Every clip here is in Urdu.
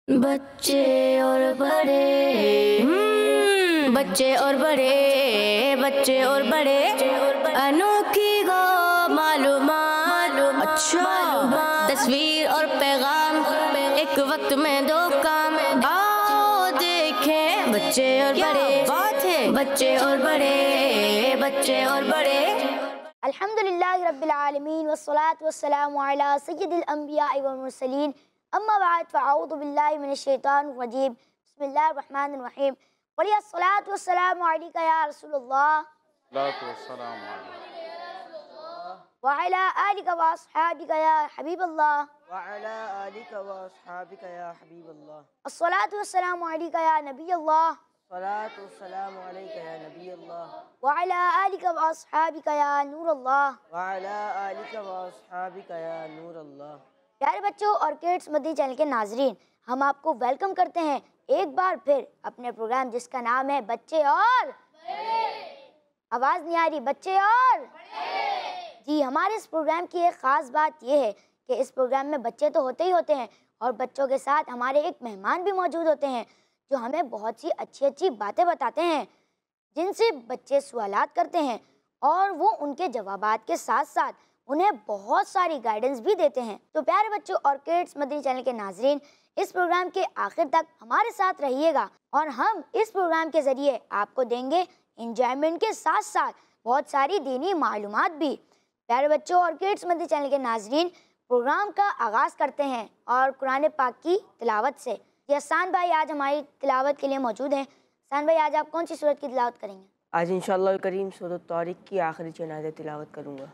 بچے اور بڑے بچے اور بڑے بچے اور بڑے انوکھی گو معلومات اچھا تصویر اور پیغام ایک وقت میں دو کام آؤ دیکھیں بچے اور بڑے بات ہے بچے اور بڑے بچے اور بڑے الحمدللہ رب العالمین والصلاة والسلام علی سید الانبیاء والمرسلین اما بعد فاعوذ باللہ من الشیطان الرجیم بسم اللہ الرحمن الرحیم ولی الصلاة والسلام علیکہ یا رسول اللہ وعلی آلکہ واصحابکہ یا حبیب اللہ وعلى آلك وأصحابك يا حبيب الله الصلاة والسلام علیکہ یا نبی اللہ صلاة والسلام عليك يا نبي الله وعلی آلکہ واصحابکہ یا نور اللہ وعلى آلك وأصحابك يا نور الله پیارے بچوں اور کڈس مدنی چینل کے ناظرین، ہم آپ کو ویلکم کرتے ہیں ایک بار پھر اپنے پروگرام جس کا نام ہے بچے اور آواز نہیں آ رہی بچے اور جی، ہمارے اس پروگرام کی ایک خاص بات یہ ہے کہ اس پروگرام میں بچے تو ہوتے ہی ہوتے ہیں اور بچوں کے ساتھ ہمارے ایک مہمان بھی موجود ہوتے ہیں جو ہمیں بہت سی اچھی اچھی باتیں بتاتے ہیں، جن سے بچے سوالات کرتے ہیں اور وہ ان کے جوابات کے ساتھ ساتھ انہیں بہت ساری گائیڈنس بھی دیتے ہیں۔ تو پیارے بچوں اور کڈس مدنی چینل کے ناظرین، اس پروگرام کے آخر تک ہمارے ساتھ رہیے گا اور ہم اس پروگرام کے ذریعے آپ کو دیں گے انجوائمنٹ کے ساتھ ساتھ بہت ساری دینی معلومات بھی۔ پیارے بچوں اور کڈس مدنی چینل کے ناظرین، پروگرام کا آغاز کرتے ہیں اور قرآن پاک کی تلاوت سے۔ یہ احسان بھائی آج ہماری تلاوت کے لیے موجود ہیں۔ احسان بھائی، آج آپ کون سی سورت کی تلاوت کریں گے؟ آج انشاءاللہ الکریم سورۃ طارق کی آخری چند تلاوت کروں گا۔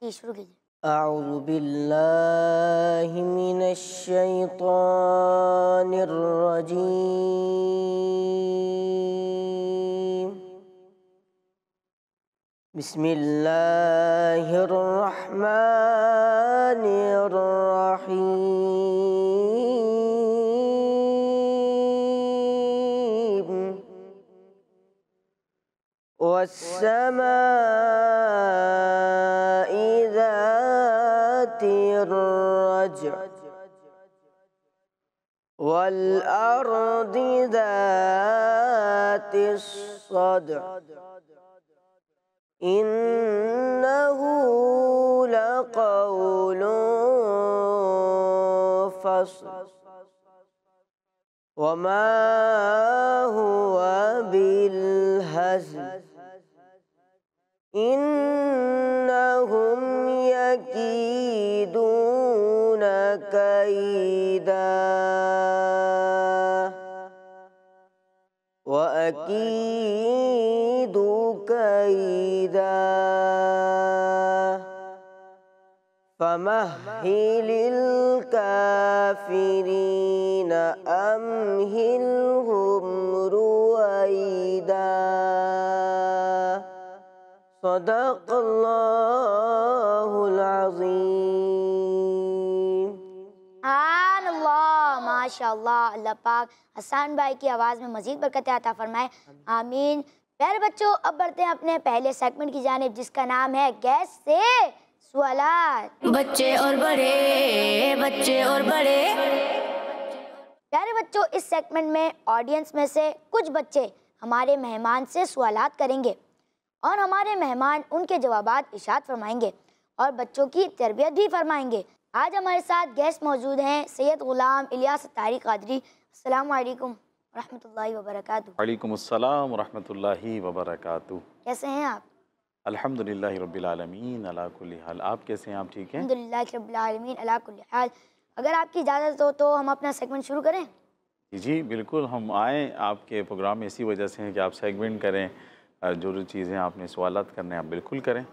جی، شروع کیجیے۔ اعوذ باللہ من الشیطان الرجیم، بسم اللہ الرحمن الرحیم، والسماء ذات الرجع والأرض ذات الصدع إنه لقول فصل وما هو بالهزل إنهم يكيدون كيدا وأكيد كيدا فمهل الكافرين أمهلهم رويدا صدق اللہ العظیم۔ سبحان اللہ، ماشاء اللہ۔ اللہ پاک حسان بھائی کی آواز میں مزید برکت عطا فرمائے، آمین۔ پیارے بچوں، اب بڑھتے ہیں اپنے پہلے سیگمنٹ کی جانب جس کا نام ہے گیس سے سوالات۔ بچے اور بڑے بچے اور بڑے پیارے بچوں، اس سیگمنٹ میں آڈینس میں سے کچھ بچے ہمارے مہمان سے سوالات کریں گے اور ہمارے مہمان ان کے جوابات ارشاد فرمائیں گے اور بچوں کی تربیت بھی فرمائیں گے۔ آج ہمارے ساتھ گیسٹ موجود ہیں سید غلام الیاس اتاری قادری۔ السلام علیکم ورحمۃ اللہ وبرکاتہ۔ وعلیکم السلام ورحمۃ اللہ وبرکاتہ۔ کیسے ہیں آپ؟ الحمدللہ رب العالمین علی کل حال۔ آپ کیسے ہیں؟ آپ ٹھیک ہیں؟ الحمدللہ رب العالمین علی کل حال۔ اگر آپ کی اجازت ہو تو ہم اپنا سیگمنٹ شروع کریں؟ جی بالکل، ہم آئیں آپ کے پروگرام میں اسی وجہ سے ہیں کہ آپ سیگمنٹ کریں، جو چیزیں آپ نے سوالات کرنے آپ بالکل کریں،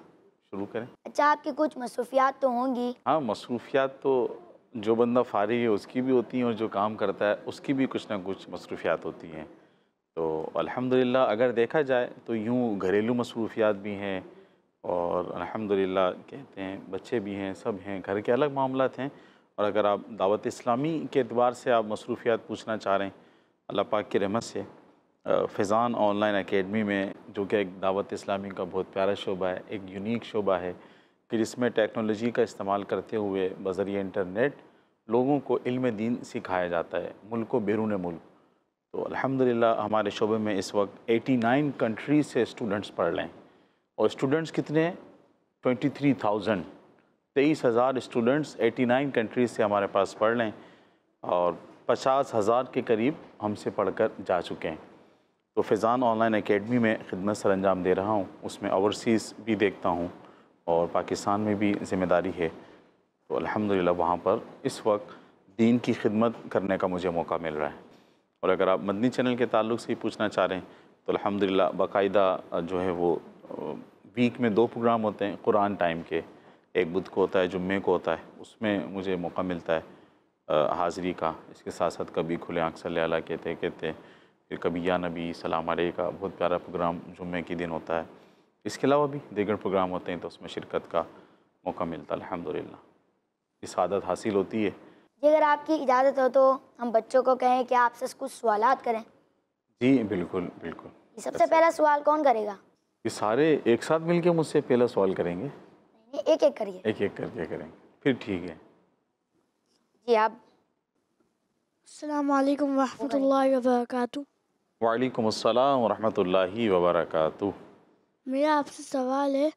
شروع کریں۔ اچھا، آپ کی کچھ مصروفیات تو ہوں گی؟ ہاں، مصروفیات تو جو بندہ فارغ ہے اس کی بھی ہوتی ہیں اور جو کام کرتا ہے اس کی بھی کچھ نہ کچھ مصروفیات ہوتی ہیں۔ تو الحمدللہ اگر دیکھا جائے تو یوں گھریلو مصروفیات بھی ہیں اور الحمدللہ کہتے ہیں بچے بھی ہیں، سب ہیں، گھر کے الگ معاملات ہیں۔ اور اگر آپ دعوت اسلامی کے اعتبار سے آپ مصروفیات پوچھنا چاہ رہے ہیں، اللہ پاک کی رحمت سے فیضان آن لائن اکیڈمی میں، جو کہ ایک دعوت اسلامی کا بہت پیارا شعبہ ہے، ایک یونیک شعبہ ہے کہ جس میں ٹیکنالوجی کا استعمال کرتے ہوئے بذریعہ انٹرنیٹ لوگوں کو علم دین سکھایا جاتا ہے، ملک و بیرون ملک۔ تو الحمدللہ ہمارے شعبے میں اس وقت 89 کنٹریز سے اسٹوڈنٹس پڑھ رہے ہیں، اور اسٹوڈنٹس کتنے ہیں؟ 23,000 23,000 اسٹوڈنٹس 89 کنٹریز سے ہمارے پاس پڑھ رہے ہیں، اور 50,000 کے قریب ہم سے پڑھ کر جا چکے ہیں۔ تو فیضان آن لائن اکیڈمی میں خدمت سر انجام دے رہا ہوں، اس میں اوورسیز بھی دیکھتا ہوں اور پاکستان میں بھی ذمہ داری ہے۔ تو الحمدللہ وہاں پر اس وقت دین کی خدمت کرنے کا مجھے موقع مل رہا ہے۔ اور اگر آپ مدنی چینل کے تعلق سے ہی پوچھنا چاہ رہے ہیں تو الحمدللہ باقاعدہ جو ہے وہ ویک میں 2 پروگرام ہوتے ہیں قرآن ٹائم کے، ایک بدھ کو ہوتا ہے، جمعے کو ہوتا ہے، اس میں مجھے موقع ملتا ہے حاضری کا۔ اس کے ساتھ ساتھ کبھی کھلے آنکھ صلی اللہ کہتے پھر کبھی یا نبی سلام علیہ کا بہت پیارا پروگرام جمعے کے دن ہوتا ہے۔ اس کے علاوہ بھی دیگر پروگرام ہوتے ہیں تو اس میں شرکت کا موقع ملتا ہے الحمدللہ، اس عادت حاصل ہوتی ہے۔ جی اگر آپ کی اجازت ہو تو ہم بچوں کو کہیں کہ آپ سے کچھ سوالات کریں۔ جی بالکل بالکل۔ سب سے پہلا سوال کون کرے گا؟ یہ سارے ایک ساتھ مل کے مجھ سے پہلا سوال کریں گے؟ ایک ایک کریے۔ ایک ایک کر کے کریں گے، پھر ٹھیک ہے۔ جی آپ۔ السلام علیکم ورحمۃ اللہ وبرکاتہ۔ وعلیکم السلام ورحمۃ اللہ وبرکاتہ۔ میرا آپ سے سوال ہے،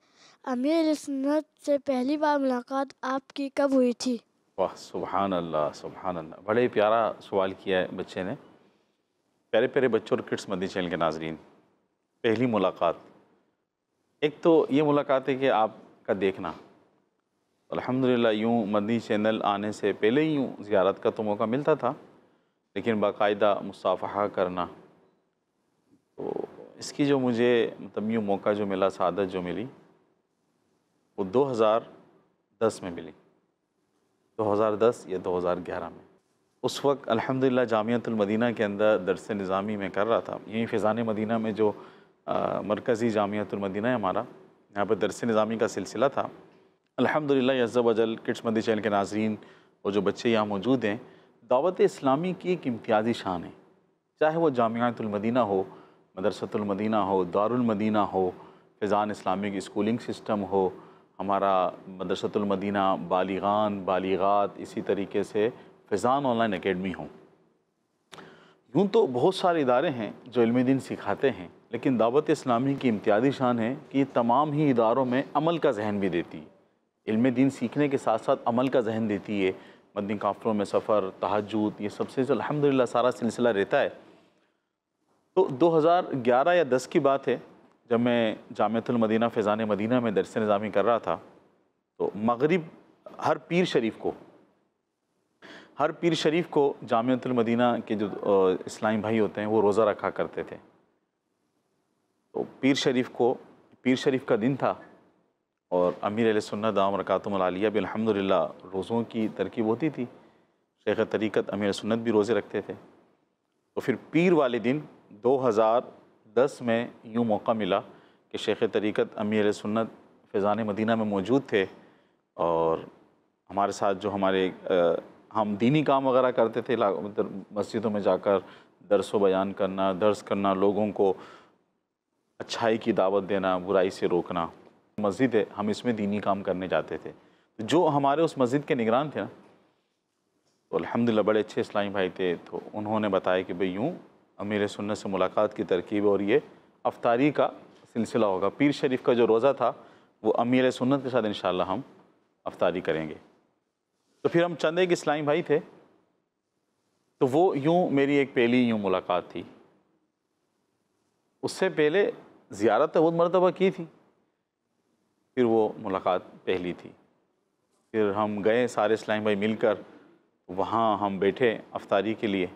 امیر علیہ سنت سے پہلی بار ملاقات آپ کی کب ہوئی تھی؟ واہ سبحان اللہ سبحان اللہ، بڑے پیارا سوال کیا ہے بچے نے۔ پیارے پیارے بچوں اور کڈس مدنی چینل کے ناظرین، پہلی ملاقات، ایک تو یہ ملاقات ہے کہ آپ کا دیکھنا، الحمدللہ یوں مدنی چینل آنے سے پہلے ہی یوں زیارت کا تو موقع ملتا تھا، لیکن باقاعدہ مصافحہ کرنا، تو اس کی جو مجھے مطلب یوں موقع جو ملا، سعادت جو ملی، وہ 2010 میں ملی، 2010 یا 2011 میں۔ اس وقت الحمدللہ جامعۃ المدینہ کے اندر درس نظامی میں کر رہا تھا، یہیں فیضان مدینہ میں جو مرکزی جامعۃ المدینہ ہے ہمارا، یہاں پر درس نظامی کا سلسلہ تھا۔ الحمدللہ عز و جل کڈس مدنی چینل کے ناظرین اور جو بچے یہاں موجود ہیں، دعوت اسلامی کی ایک امتیازی شان ہے، چاہے وہ جامعۃ المدینہ ہو، مدرسۃ المدینہ ہو، دارالمدینہ ہو، فیضان اسلامک اسکولنگ سسٹم ہو، ہمارا مدرسۃ المدینہ بالغان بالغات، اسی طریقے سے فیضان آن لائن اکیڈمی ہوں۔ یوں تو بہت سارے ادارے ہیں جو علم دین سکھاتے ہیں، لیکن دعوت اسلامی کی امتیازی شان ہے کہ یہ تمام ہی اداروں میں عمل کا ذہن بھی دیتی ہے، علم دین سیکھنے کے ساتھ ساتھ عمل کا ذہن دیتی ہے۔ مدنی کانفرنسوں میں سفر، تہجد، یہ سب سے الحمدللہ سارا سلسلہ رہتا ہے۔ تو 2011 یا 10 کی بات ہے، جب میں جامعۃ المدینہ فیضان مدینہ میں درس نظامی کر رہا تھا، تو مغرب ہر پیر شریف کو جامعۃ المدینہ کے جو اسلامی بھائی ہوتے ہیں وہ روزہ رکھا کرتے تھے۔ تو پیر شریف کا دن تھا، اور امیر علیہ سنت دام برکاتہم العالیہ بھی الحمدللہ روزوں کی ترکیب ہوتی تھی، شیخ طریقت امیر سنت بھی روزے رکھتے تھے۔ تو پھر پیر والے دن 2010 میں یوں موقع ملا کہ شیخ طریقت امیر علیہ سنت فیضان مدینہ میں موجود تھے، اور ہمارے ساتھ جو ہم دینی کام وغیرہ کرتے تھے، مسجدوں میں جا کر درس و بیان کرنا، درس کرنا، لوگوں کو اچھائی کی دعوت دینا، برائی سے روکنا۔ مسجد ہے، ہم اس میں دینی کام کرنے جاتے تھے۔ جو ہمارے اس مسجد کے نگران تھے نا، تو الحمدللہ بڑے اچھے اسلامی بھائی تھے، تو انہوں نے بتایا کہ بھئی یوں امیر سنت سے ملاقات کی ترکیب، اور یہ افطاری کا سلسلہ ہوگا۔ پیر شریف کا جو روزہ تھا وہ امیر سنت کے ساتھ انشاءاللہ ہم افطاری کریں گے۔ تو پھر ہم چند ایک اسلامی بھائی تھے، تو وہ یوں میری ایک پہلی یوں ملاقات تھی۔ اس سے پہلے زیارت تو بہت مرتبہ کی تھی، پھر وہ ملاقات پہلی تھی۔ پھر ہم گئے سارے اسلامی بھائی مل کر، وہاں ہم بیٹھے افطاری کے لیے،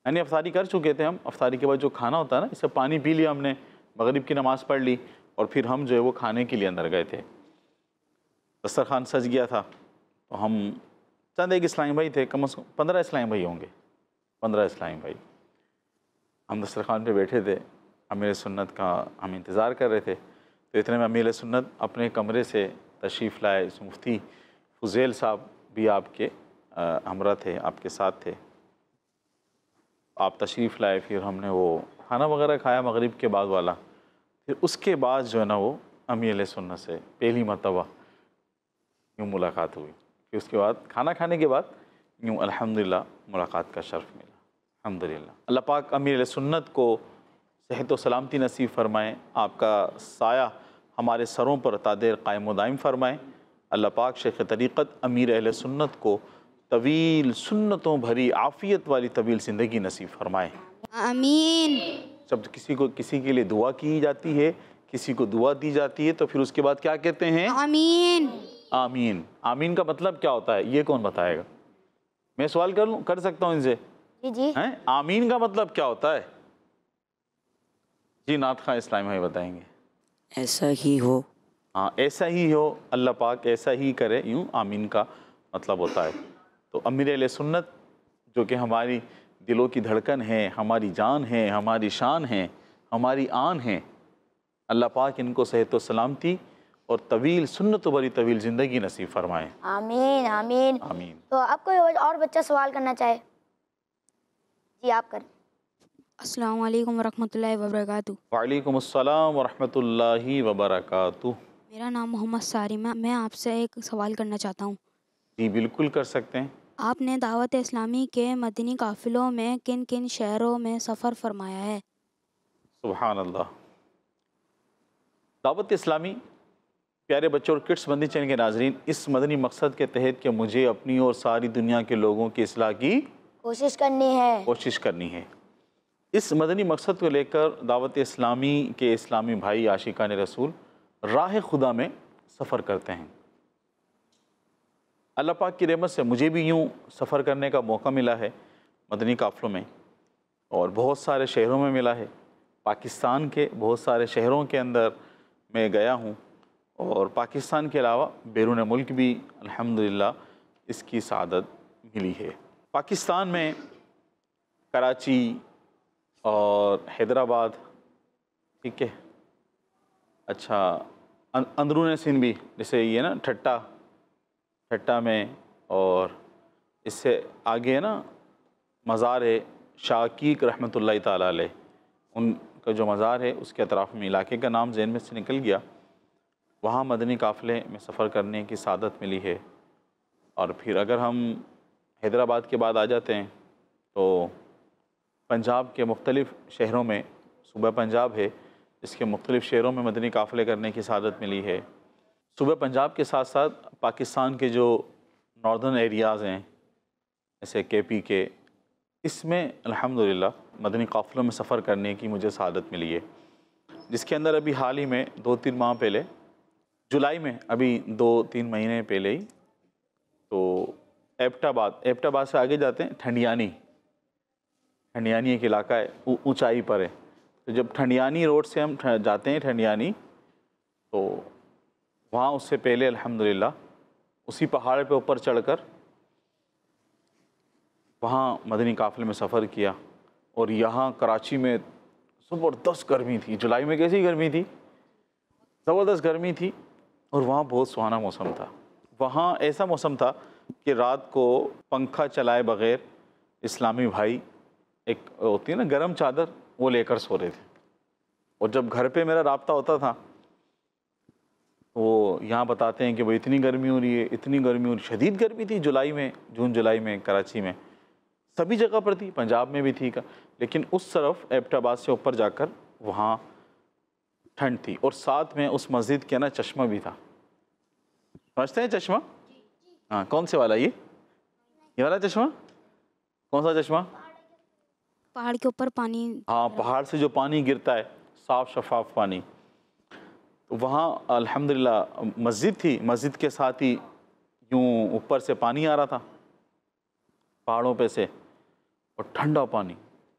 یعنی افطاری کر چکے تھے ہم، افطاری کے بعد جو کھانا ہوتا ہے نا، اس سے پانی پی لیا ہم نے، مغرب کی نماز پڑھ لی، اور پھر ہم جو ہے وہ کھانے کے لیے اندر گئے تھے۔ دسترخوان سج گیا تھا، تو ہم چند ایک اسلامی بھائی تھے، کم از کم 15 اسلامی بھائی ہوں گے، 15 اسلامی بھائی، ہم دسترخوان پہ بیٹھے تھے، امیر سنت کا ہم انتظار کر رہے تھے۔ تو اتنے میں امیر سنت اپنے کمرے سے تشریف لائے، مفتی فضیل صاحب بھی آپ کے ہمراہ تھے، آپ کے ساتھ تھے، آپ تشریف لائے، پھر ہم نے وہ کھانا وغیرہ کھایا مغرب کے بعد والا۔ پھر اس کے بعد جو ہے نا وہ امیر علیہ سنت سے پہلی مرتبہ یوں ملاقات ہوئی۔ کہ اس کے بعد کھانا کھانے کے بعد یوں الحمدللہ ملاقات کا شرف ملا، الحمدللہ۔ اللہ پاک امیر اہل سنت کو صحت و سلامتی نصیب فرمائیں، آپ کا سایہ ہمارے سروں پر تا دیر قائم و دائم فرمائیں۔ اللہ پاک شیخ طریقت امیر اہل سنت کو طویل سنتوں بھری عافیت والی طویل زندگی نصیب فرمائیں، آمین۔ جب کسی کے لیے دعا کی جاتی ہے، کسی کو دعا دی جاتی ہے، تو پھر اس کے بعد کیا کہتے ہیں؟ آمین۔ آمین۔ آمین کا مطلب کیا ہوتا ہے یہ کون بتائے گا؟ میں سوال کر سکتا ہوں ان سے؟ جی جی ہیں آمین کا مطلب کیا ہوتا ہے؟ جی نعت خواں اسلامی بھائی بتائیں گے۔ ایسا ہی ہو۔ ہاں ایسا ہی ہو، اللہ پاک ایسا ہی کرے، یوں آمین کا مطلب ہوتا ہے۔ تو امیر اہل سنت جو کہ ہماری دلوں کی دھڑکن ہے، ہماری جان ہے، ہماری شان ہے، ہماری آن ہے، اللہ پاک ان کو صحت و سلامتی اور طویل سنت و بری طویل زندگی نصیب فرمائیں۔ آمین آمین۔ آمین۔ تو اب کوئی اور بچہ سوال کرنا چاہے؟ جی آپ کریں۔ السلام علیکم ورحمۃ اللہ وبرکاتہ۔ وعلیکم السلام ورحمۃ اللہ وبرکاتہ۔ میرا نام محمد سارم ہے، میں آپ سے ایک سوال کرنا چاہتا ہوں۔ جی بالکل کر سکتے ہیں۔ آپ نے دعوت اسلامی کے مدنی قافلوں میں کن کن شہروں میں سفر فرمایا ہے؟ سبحان اللہ۔ دعوت اسلامی پیارے بچوں اور کڈس بندی چینل کے ناظرین، اس مدنی مقصد کے تحت کہ مجھے اپنی اور ساری دنیا کے لوگوں کی اصلاح کی کوشش کرنی ہے۔ اس مدنی مقصد کو لے کر دعوت اسلامی کے اسلامی بھائی عاشقان رسول راہ خدا میں سفر کرتے ہیں۔ اللہ پاک کی رحمت سے مجھے بھی یوں سفر کرنے کا موقع ملا ہے مدنی قافلوں میں، اور بہت سارے شہروں میں ملا ہے۔ پاکستان کے بہت سارے شہروں کے اندر میں گیا ہوں، اور پاکستان کے علاوہ بیرون ملک بھی الحمدللہ اس کی سعادت ملی ہے۔ پاکستان میں کراچی اور حیدرآباد، ٹھیک ہے، اچھا اندرون سندھ بھی، جیسے یہ نا ٹھٹا میں، اور اس سے آگے ہے نا مزار ہے شاہ عقیق رحمۃ اللہ تعالیٰ علیہ، ان کا جو مزار ہے اس کے اطراف میں، علاقے کا نام ذہن میں سے نکل گیا، وہاں مدنی قافلے میں سفر کرنے کی سعادت ملی ہے۔ اور پھر اگر ہم حیدرآباد کے بعد آ جاتے ہیں تو پنجاب کے مختلف شہروں میں، صوبہ پنجاب ہے، اس کے مختلف شہروں میں مدنی قافلے کرنے کی سعادت ملی ہے۔ صوبہ پنجاب کے ساتھ ساتھ پاکستان کے جو ناردرن ایریاز ہیں جیسے کے پی کے، اس میں الحمدللہ مدنی قافلوں میں سفر کرنے کی مجھے سعادت ملی ہے، جس کے اندر ابھی حال ہی میں 2-3 ماہ پہلے، جولائی میں، ابھی 2-3 مہینے پہلے ہی، تو ایبٹ آباد سے آگے جاتے ہیں ٹھنڈیانی ایک علاقہ ہے، اونچائی پر ہے، تو جب ٹھنڈیانی روڈ سے ہم جاتے ہیں ٹھنڈیانی، تو وہاں اس سے پہلے الحمدللہ اسی پہاڑ پہ اوپر چڑھ کر وہاں مدنی قافلے میں سفر کیا۔ اور یہاں کراچی میں زبردست گرمی تھی، جولائی میں کیسی گرمی تھی، زبردست گرمی تھی، اور وہاں بہت سہانا موسم تھا۔ وہاں ایسا موسم تھا کہ رات کو پنکھا چلائے بغیر اسلامی بھائی، ایک ہوتی ہے نا گرم چادر، وہ لے کر سو رہے تھے۔ اور جب گھر پہ میرا رابطہ ہوتا تھا، وہ یہاں بتاتے ہیں کہ وہ اتنی گرمی ہو رہی ہے، اتنی گرمی ہو رہی ہے، شدید گرمی تھی جولائی میں، جون جولائی میں کراچی میں، سبھی جگہ پر تھی، پنجاب میں بھی تھی، لیکن اس طرف ایبٹ آباد سے اوپر جا کر وہاں ٹھنڈ تھی، اور ساتھ میں اس مسجد کے نا چشمہ بھی تھا۔ سمجھتے ہیں چشمہ؟ ہاں، کون سے والا؟ یہ والا چشمہ؟ کون سا چشمہ؟ پہاڑ کے اوپر پانی، ہاں، پہاڑ سے جو پانی گرتا ہے، صاف شفاف پانی، تو وہاں الحمدللہ مسجد تھی، مسجد کے ساتھ ہی یوں اوپر سے پانی آ رہا تھا پہاڑوں پہ سے، اور ٹھنڈا پانی،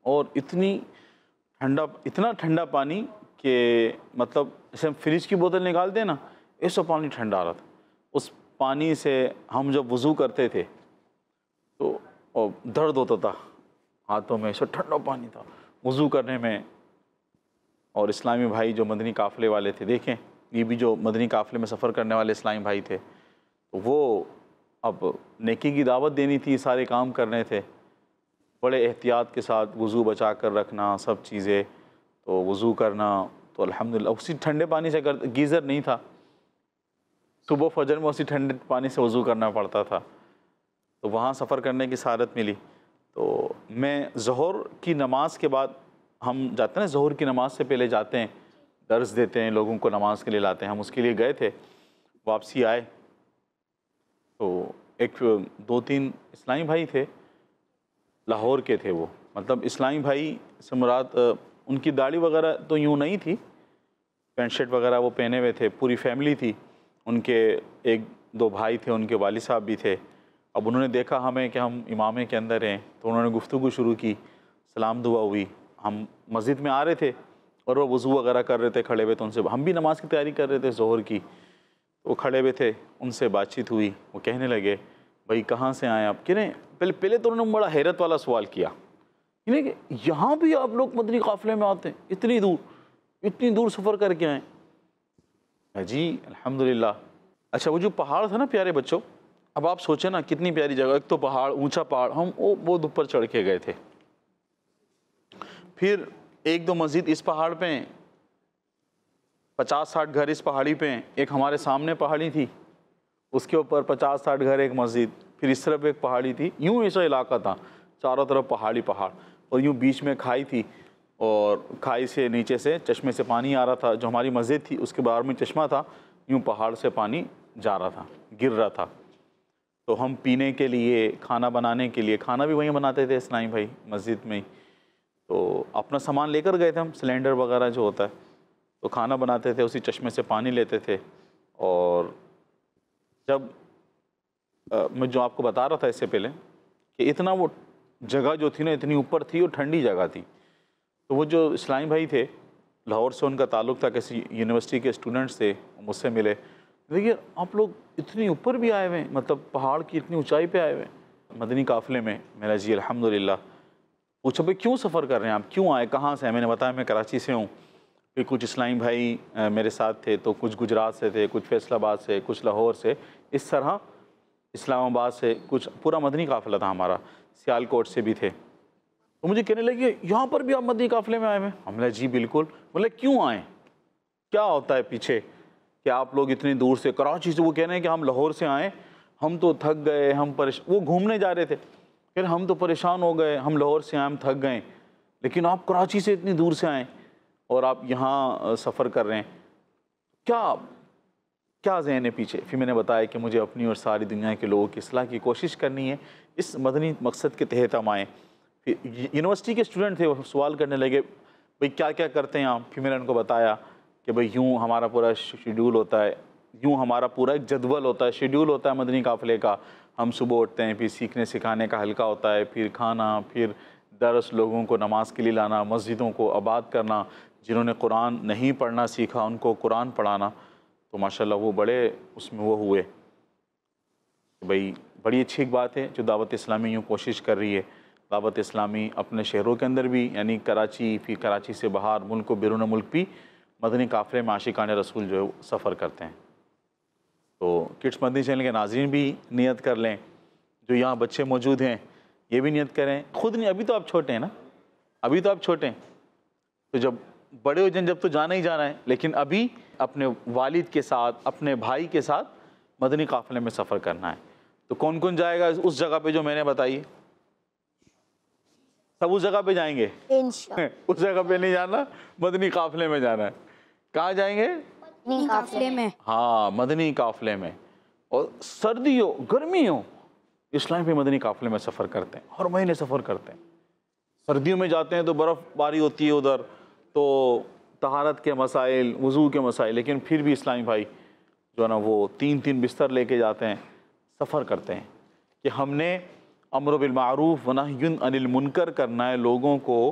اور اتنا ٹھنڈا پانی کہ مطلب جیسے ہم فریج کی بوتل نکالتے ہیں نا، ایسا پانی ٹھنڈا آ رہا تھا۔ اس پانی سے ہم جب وضو کرتے تھے تو درد ہوتا تھا ہاتھوں میں، ایسا ٹھنڈا پانی تھا وضو کرنے میں۔ اور اسلامی بھائی جو مدنی قافلے والے تھے، دیکھیں یہ بھی جو مدنی قافلے میں سفر کرنے والے اسلامی بھائی تھے، تو وہ اب نیکی کی دعوت دینی تھی، سارے کام کرنے تھے، بڑے احتیاط کے ساتھ وضو بچا کر رکھنا، سب چیزیں، تو وضو کرنا، تو الحمدللہ اسی ٹھنڈے پانی سے گیزر نہیں تھا، صبح فجر میں اسی ٹھنڈے پانی سے وضو کرنا پڑتا تھا. تو وہاں سفر کرنے کی سعادت ملی. تو میں ظہر کی نماز کے بعد ہم جاتے ہیں نا, ظہر کی نماز سے پہلے جاتے ہیں, درس دیتے ہیں, لوگوں کو نماز کے لیے لاتے ہیں. ہم اس کے لیے گئے تھے, واپسی آئے تو ایک 2-3 اسلامی بھائی تھے, لاہور کے تھے وہ. مطلب اسلامی بھائی سے مراد ان کی داڑھی وغیرہ تو یوں نہیں تھی, پینٹ شرٹ وغیرہ وہ پہنے ہوئے تھے, پوری فیملی تھی. ان کے 1-2 بھائی تھے, ان کے والد صاحب بھی تھے. اب انہوں نے دیکھا ہمیں کہ ہم امامے کے اندر ہیں, تو انہوں نے گفتگو شروع کی, سلام دعا ہوئی. ہم مسجد میں آ رہے تھے اور وہ وضو وغیرہ کر رہے تھے, کھڑے ہوئے. تو ان سے ہم بھی نماز کی تیاری کر رہے تھے ظہر کی. وہ کھڑے ہوئے تھے, ان سے بات چیت ہوئی. وہ کہنے لگے بھائی کہاں سے آئے آپ؟ کہہ رہے ہیں پہلے تو انہوں نے بڑا حیرت والا سوال کیا, یعنی کہ یہاں بھی آپ لوگ مدنی قافلے میں آتے ہیں, اتنی دور سفر کر کے آئیں؟ جی الحمدللہ. اچھا وہ جو پہاڑ تھا نا پیارے بچوں, اب آپ سوچیں نا کتنی پیاری جگہ. ایک تو پہاڑ, اونچا پہاڑ, ہم وہ بہت اوپر چڑھ کے گئے تھے. پھر 1-2 مسجد اس پہاڑ پہ ہیں, 50-60 گھر اس پہاڑی پہ ہیں. ایک ہمارے سامنے پہاڑی تھی, اس کے اوپر 50-60 گھر, ایک مسجد. پھر اس طرف ایک پہاڑی تھی. یوں ایسا علاقہ تھا, چاروں طرف پہاڑی پہاڑ, اور یوں بیچ میں کھائی تھی, اور کھائی سے نیچے سے چشمے سے پانی آ رہا تھا. جو ہماری مسجد تھی اس کے باہر میں چشمہ تھا, یوں پہاڑ سے پانی جا رہا تھا, گر رہا تھا. تو ہم پینے کے لیے, کھانا بنانے کے لیے, کھانا بھی وہیں بناتے تھے اسلامی بھائی مسجد میں ہی. تو اپنا سامان لے کر گئے تھے ہم, سلینڈر وغیرہ جو ہوتا ہے, تو کھانا بناتے تھے, اسی چشمے سے پانی لیتے تھے. اور جب میں جو آپ کو بتا رہا تھا اس سے پہلے کہ اتنا وہ جگہ جو تھی نا اتنی اوپر تھی اور ٹھنڈی جگہ تھی. تو وہ جو اسلامی بھائی تھے, لاہور سے ان کا تعلق تھا, کسی یونیورسٹی کے اسٹوڈنٹس تھے, مجھ سے ملے. دیکھیے آپ لوگ اتنی اوپر بھی آئے ہوئے ہیں, مطلب پہاڑ کی اتنی اونچائی پہ آئے ہوئے ہیں مدنی قافلے میں. میرا جی الحمدللہ. پوچھا بھائی کیوں سفر کر رہے ہیں آپ, کیوں آئے, کہاں سے ہیں؟ میں نے بتایا میں کراچی سے ہوں. پھر کچھ اسلامی بھائی میرے ساتھ تھے, تو کچھ گجرات سے تھے, کچھ فیصل آباد سے, کچھ لاہور سے, اس طرح اسلام آباد سے, کچھ پورا مدنی قافلہ تھا ہمارا. سیال کوٹ سے بھی تھے. تو مجھے کہنے لگے یہاں پر بھی آپ مدنی قافلے میں آئے ہوئے ہیں؟ ہم نے جی بالکل. بولے کیوں آئیں, کیا ہوتا ہے پیچھے کہ آپ لوگ اتنی دور سے, کراچی سے, وہ کہہ رہے ہیں کہ ہم لاہور سے آئیں, ہم تو تھک گئے, ہم وہ گھومنے جا رہے تھے, کہ ہم تو پریشان ہو گئے, ہم لاہور سے آئے, ہم تھک گئے, لیکن آپ کراچی سے اتنی دور سے آئیں اور آپ یہاں سفر کر رہے ہیں, کیا ذہن ہے پیچھے؟ پھر میں نے بتایا کہ مجھے اپنی اور ساری دنیا کے لوگوں کی اصلاح کی کوشش کرنی ہے, اس مدنی مقصد کے تحت ہم آئیں. پھر یونیورسٹی کے اسٹوڈنٹ تھے, وہ سوال کرنے لگے بھئی کیا کیا کرتے ہیں آپ؟ پھر میں نے ان کو بتایا کہ بھئی یوں ہمارا پورا شیڈول ہوتا ہے, یوں ہمارا پورا ایک جدول ہوتا ہے, شیڈول ہوتا ہے مدنی قافلے کا. ہم صبح اٹھتے ہیں, پھر سیکھنے سکھانے کا حلقہ ہوتا ہے, پھر کھانا, پھر درس, لوگوں کو نماز کے لیے لانا, مسجدوں کو آباد کرنا, جنہوں نے قرآن نہیں پڑھنا سیکھا ان کو قرآن پڑھانا. تو ماشاءاللہ وہ بڑے اس میں وہ ہوئے بھئی بڑی اچھی ایک بات ہے جو دعوت اسلامی یوں کوشش کر رہی ہے. دعوت اسلامی اپنے شہروں کے اندر بھی, یعنی کراچی, پھر کراچی سے باہر ملک و بیرون ملک بھی مدنی قافلے میں عاشقان رسول جو ہے سفر کرتے ہیں. تو کڈس مدنی چینل کے ناظرین بھی نیت کر لیں, جو یہاں بچے موجود ہیں یہ بھی نیت کریں. خود نہیں, ابھی تو آپ چھوٹے ہیں نا, ابھی تو آپ چھوٹے ہیں, تو جب بڑے ہو جائیں جب تو جانا ہی جانا ہے, لیکن ابھی اپنے والد کے ساتھ, اپنے بھائی کے ساتھ مدنی قافلے میں سفر کرنا ہے. تو کون کون جائے گا اس جگہ پہ جو میں نے بتائی؟ سب اس جگہ پہ جائیں گے انشاءاللہ. اس جگہ پہ نہیں جانا, مدنی قافلے میں جانا ہے. کہاں جائیں گے؟ قافلے میں. ہاں مدنی قافلے میں. اور سردی ہو گرمی ہو, اسلام پہ مدنی قافلے میں سفر کرتے ہیں, ہر مہینے سفر کرتے ہیں. سردیوں میں جاتے ہیں تو برف باری ہوتی ہے ادھر, تو طہارت کے مسائل, وضو کے مسائل, لیکن پھر بھی اسلامی بھائی جو ہے نا وہ 3 بستر لے کے جاتے ہیں, سفر کرتے ہیں کہ ہم نے امر بالمعروف و نہی عن المنکر کرنا ہے, لوگوں کو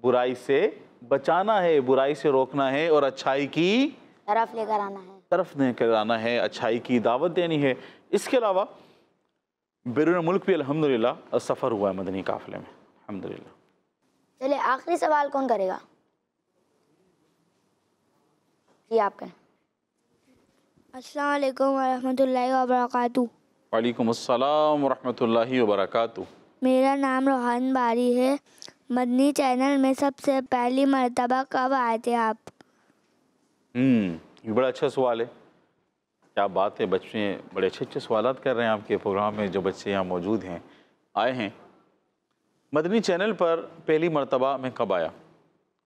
برائی سے بچانا ہے, برائی سے روکنا ہے, اور اچھائی کی طرف لے کر آنا ہے, لے کر آنا ہے, اچھائی کی دعوت دینی ہے. اس کے علاوہ بیرون ملک بھی الحمدللہ سفر ہوا ہے مدنی قافلے میں الحمدللہ. چلے آخری سوال کون کرے گا؟ جی آپ کریں. السلام علیکم ورحمۃ اللہ وبرکاتہ. وعلیکم السلام ورحمۃ اللہ وبرکاتہ. میرا نام روحان باری ہے. مدنی چینل میں سب سے پہلی مرتبہ کب آئے تھے آپ؟ یہ بڑا اچھا سوال ہے. کیا بات ہے، بچے بڑے اچھے اچھے سوالات کر رہے ہیں آپ کے پروگرام میں، جو بچے یہاں موجود ہیں آئے ہیں۔ مدنی چینل پر پہلی مرتبہ میں کب آیا؟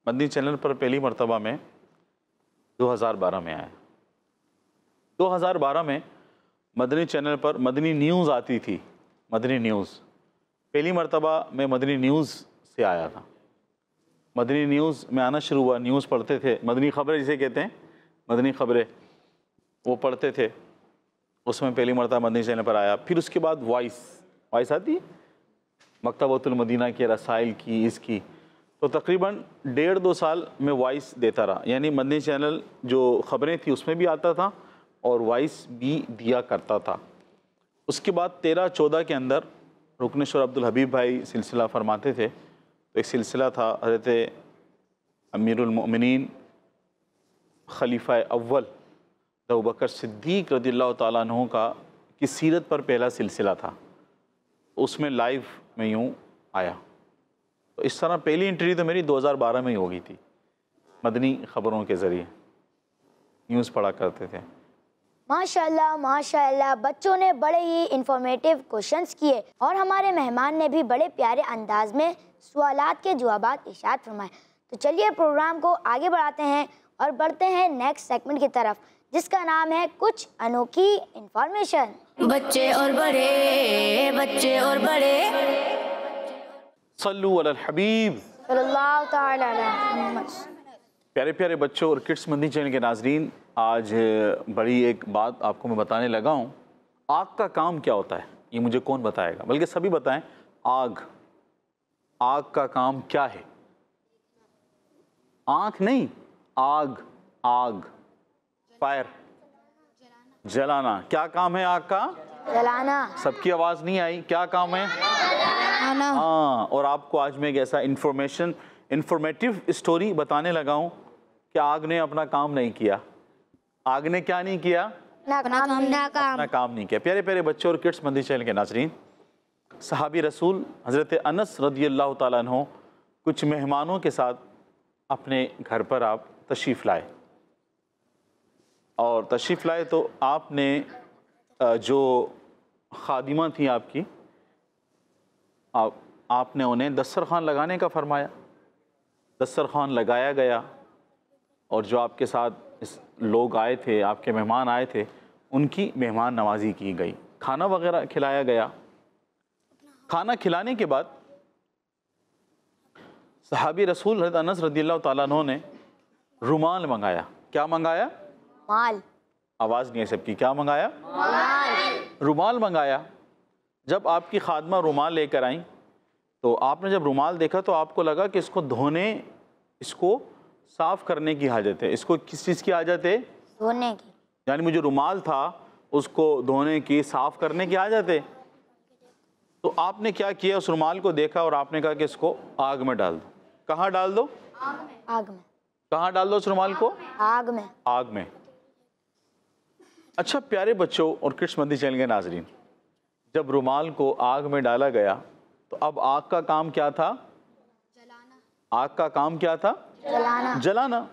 مدنی چینل پر پہلی مرتبہ میں 2012 میں آیا۔ 2012 میں مدنی چینل پر مدنی نیوز آتی تھی، مدنی نیوز پہلی مرتبہ میں مدنی نیوز سے آیا تھا۔ مدنی نیوز میں آنا شروع ہوا، نیوز پڑھتے تھے، مدنی خبریں جسے کہتے ہیں، مدنی خبریں وہ پڑھتے تھے، اس میں پہلی مرتبہ مدنی چینل پر آیا۔ پھر اس کے بعد وائس آتی ہے مکتبۃ المدینہ کی، رسائل کی، اس کی، تو تقریباً 1.5-2 سال میں وائس دیتا رہا، یعنی مدنی چینل جو خبریں تھیں اس میں بھی آتا تھا اور وائس بھی دیا کرتا تھا۔ اس کے بعد 13-14 کے اندر رکن شور عبدالحبیب بھائی سلسلہ فرماتے تھے، تو ایک سلسلہ تھا حضرت امیر المؤمنین خلیفہ اول ابوبکر صدیق رضی اللہ تعالیٰ عنہ کی سیرت پر پہلا سلسلہ تھا، اس میں لائیو میں یوں آیا۔ تو اس طرح پہلی انٹری تو میری 2012 میں ہی ہو گئی تھی، مدنی خبروں کے ذریعے نیوز پڑھا کرتے تھے۔ ماشاءاللہ ماشاءاللہ، بچوں نے بڑے ہی انفارمیٹیو کوشچنس کیے اور ہمارے مہمان نے بھی بڑے پیارے انداز میں سوالات کے جوابات ارشاد فرمائے۔ تو چلیے پروگرام کو آگے بڑھاتے ہیں اور بڑھتے ہیں نیکسٹ سیگمنٹ کی طرف، جس کا نام ہے کچھ انوکھی انفارمیشن۔ بچے اور بڑے، بچے اور بڑے، صلو علی الحبیب صلی اللہ تعالی علیہ محمد۔ پیارے پیارے بچوں اور کڈس مدنی چینل کے ناظرین، آج بڑی ایک بات آپ کو میں بتانے لگا ہوں۔ آگ کا کام کیا ہوتا ہے یہ مجھے کون بتائے گا؟ بلکہ سبھی بتائیں، آگ کا کام کیا ہے؟ آنکھ نہیں، آگ، فائر، جلانا۔ کیا کام ہے آگ کا؟ جلانا۔ سب کی آواز نہیں آئی، کیا کام ہے؟ ہاں، اور آپ کو آج میں ایک ایسا انفارمیٹیو اسٹوری بتانے لگا ہوں کہ آگ نے اپنا کام نہیں کیا۔ آگ نے کیا نہیں کیا؟ اپنا کام نہیں کیا۔ پیارے پیارے بچوں اور کڈس مدنی چینل کے ناظرین، صحابی رسول حضرت انس رضی اللہ تعالیٰ عنہ کچھ مہمانوں کے ساتھ اپنے گھر پر آپ تشریف لائے، اور تشریف لائے تو آپ نے جو خادمہ تھیں آپ کی، آپ نے انہیں دسترخوان لگانے کا فرمایا۔ دسترخوان لگایا گیا، اور جو آپ کے ساتھ لوگ آئے تھے، آپ کے مہمان آئے تھے، ان کی مہمان نوازی کی گئی، کھانا وغیرہ کھلایا گیا۔ کھانا کھلانے کے بعد صحابی رسول حضرت انس رضی اللہ تعالیٰ عنہ نے رومال منگایا۔ کیا منگایا؟ مال۔ آواز نہیں ہے سب کی، کیا منگایا؟ رومال منگایا۔ جب آپ کی خادمہ رومال لے کر آئیں تو آپ نے جب رومال دیکھا تو آپ کو لگا کہ اس کو دھونے، اس کو صاف کرنے کی حاجت ہے۔ اس کو کس چیز کی حاجت ہے؟ دھونے کی۔ یعنی مجھے رومال تھا اس کو دھونے کی، صاف کرنے کی حاجت ہے۔ تو آپ نے کیا کیا؟ اس رومال کو دیکھا اور آپ نے کہا کہ اس کو آگ میں ڈال دو۔ کہاں ڈال دو؟ آگ میں۔ کہاں ڈال دو اس رومال کو؟ آگ میں۔ آگ میں۔ اچھا پیارے بچوں اور کڈس مدنی چینل کے ناظرین، جب رومال کو آگ میں ڈالا گیا تو اب آگ کا کام کیا تھا؟ آگ کا کام کیا تھا؟ جلانا۔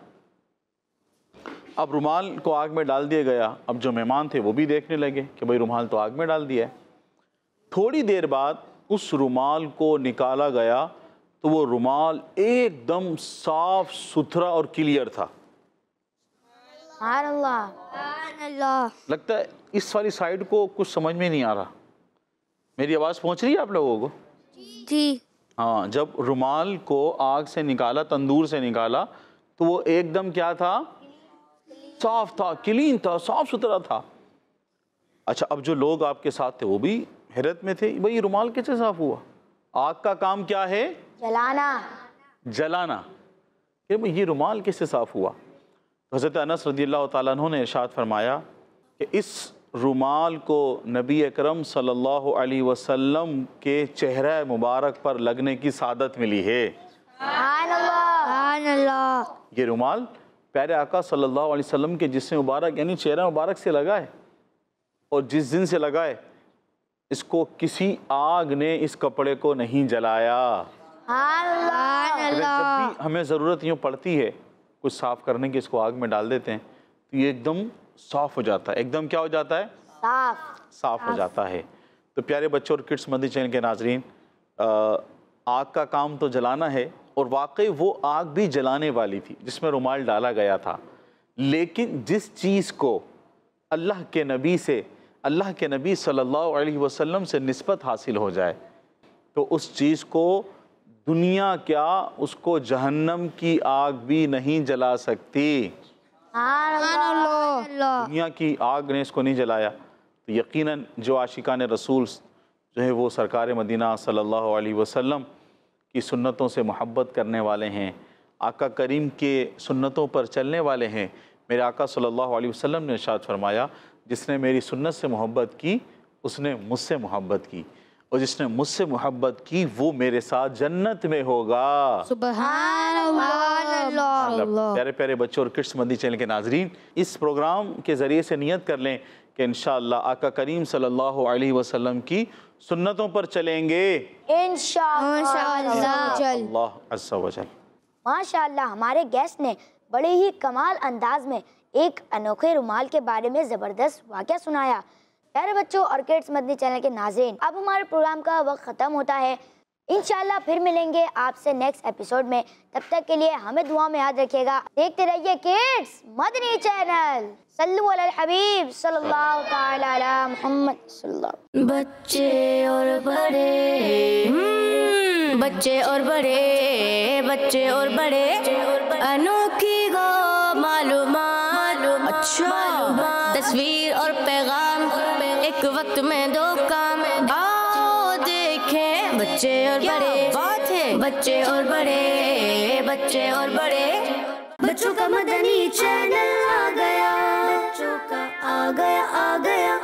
اب رومال کو آگ میں ڈال دیا گیا۔ اب جو مہمان تھے وہ بھی دیکھنے لگے کہ بھئی رومال تو آگ میں ڈال دیا ہے۔ تھوڑی دیر بعد اس رومال کو نکالا گیا تو وہ رومال ایک دم صاف ستھرا اور کلیئر تھا۔ سبحان اللہ۔ اللہ۔ لگتا ہے اس والی سائیڈ کو کچھ سمجھ میں نہیں آ رہا، میری آواز پہنچ رہی ہے آپ لوگوں کو؟ جی۔ ہاں، جب رومال کو آگ سے نکالا، تندور سے نکالا، تو وہ ایک دم کیا تھا؟ صاف تھا، کلین تھا، صاف ستھرا تھا۔ اچھا، اب جو لوگ آپ کے ساتھ تھے وہ بھی حیرت میں تھے، بھئی یہ رومال کیسے صاف ہوا؟ آگ کا کام کیا ہے؟ جلانا۔ کہ یہ رومال کیسے صاف ہوا؟ حضرت انس رضی اللہ تعالیٰ عنہ نے ارشاد فرمایا کہ اس رومال کو نبی اکرم صلی اللہ علیہ وسلم کے چہرہ مبارک پر لگنے کی سعادت ملی ہے۔ سبحان اللہ۔ یہ رومال پیارے آقا صلی اللہ علیہ وسلم کے جسم مبارک یعنی چہرہ مبارک سے لگا ہے، اور جس دن سے لگا ہے اس کو کسی آگ نے اس کپڑے کو نہیں جلایا۔ جب بھی ہمیں ضرورت یوں پڑتی ہے کچھ صاف کرنے کی، اس کو آگ میں ڈال دیتے ہیں تو یہ ایک دم صاف ہو جاتا ہے، ایک دم کیا ہو جاتا ہے؟ صاف ہو جاتا ہے۔ تو پیارے بچوں اور کڈس مدنی چینل کے ناظرین، آگ کا کام تو جلانا ہے، اور واقعی وہ آگ بھی جلانے والی تھی جس میں رومال ڈالا گیا تھا، لیکن جس چیز کو اللہ کے نبی صلی اللہ علیہ وسلم سے نسبت حاصل ہو جائے تو اس چیز کو دنیا کیا، اس کو جہنم کی آگ بھی نہیں جلا سکتی۔ دنیا کی آگ نے اس کو نہیں جلایا، تو یقیناً جو عاشقان رسول جو ہے وہ سرکار مدینہ صلی اللہ علیہ وسلم کی سنتوں سے محبت کرنے والے ہیں، آقا کریم کے سنتوں پر چلنے والے ہیں۔ میرے آقا صلی اللہ علیہ وسلم نے ارشاد فرمایا، جس نے میری سنت سے محبت کی اس نے مجھ سے محبت کی، اور جس نے مجھ سے محبت کی وہ میرے ساتھ جنت میں ہوگا۔ سبحان اللہ۔ پیارے پیارے بچوں اور کڈس مدنی چینل کے ناظرین، اس پروگرام کے ذریعے سے نیت کر لیں کہ انشاءاللہ آقا کریم صلی اللہ علیہ وسلم کی سنتوں پر چلیں گے انشاءاللہ۔ اللہ عز و جل۔ ماشاءاللہ، ہمارے گیسٹ نے بڑے ہی کمال انداز میں ایک انوکھے رومال کے بارے میں زبردست واقعہ سنایا۔ پیارے بچوں اور کڈس مدنی چینل کے ناظرین، اب ہمارے پروگرام کا وقت ختم ہوتا ہے۔ انشاءاللہ پھر ملیں گے آپ سے نیکسٹ ایپیسوڈ میں، تب تک کے لیے ہمیں دعا میں یاد رکھیے گا۔ دیکھتے رہیے کڈس مدنی چینل۔ صلو علی الحبیب صلی اللہ تعالی علی محمد صلی اللہ۔ بچے اور بڑے، بچے اور بڑے، بچے اور بڑے، انوکھی گو معلومات، اچھا تصویر اور پیغام، ایک وقت میں دو کام، آؤ دیکھیں بچے اور بڑے، بات ہے بچے اور بڑے، بچے اور بڑے، بچوں کا مدنی چینل آ گیا، بچوں کا آ گیا آ گیا۔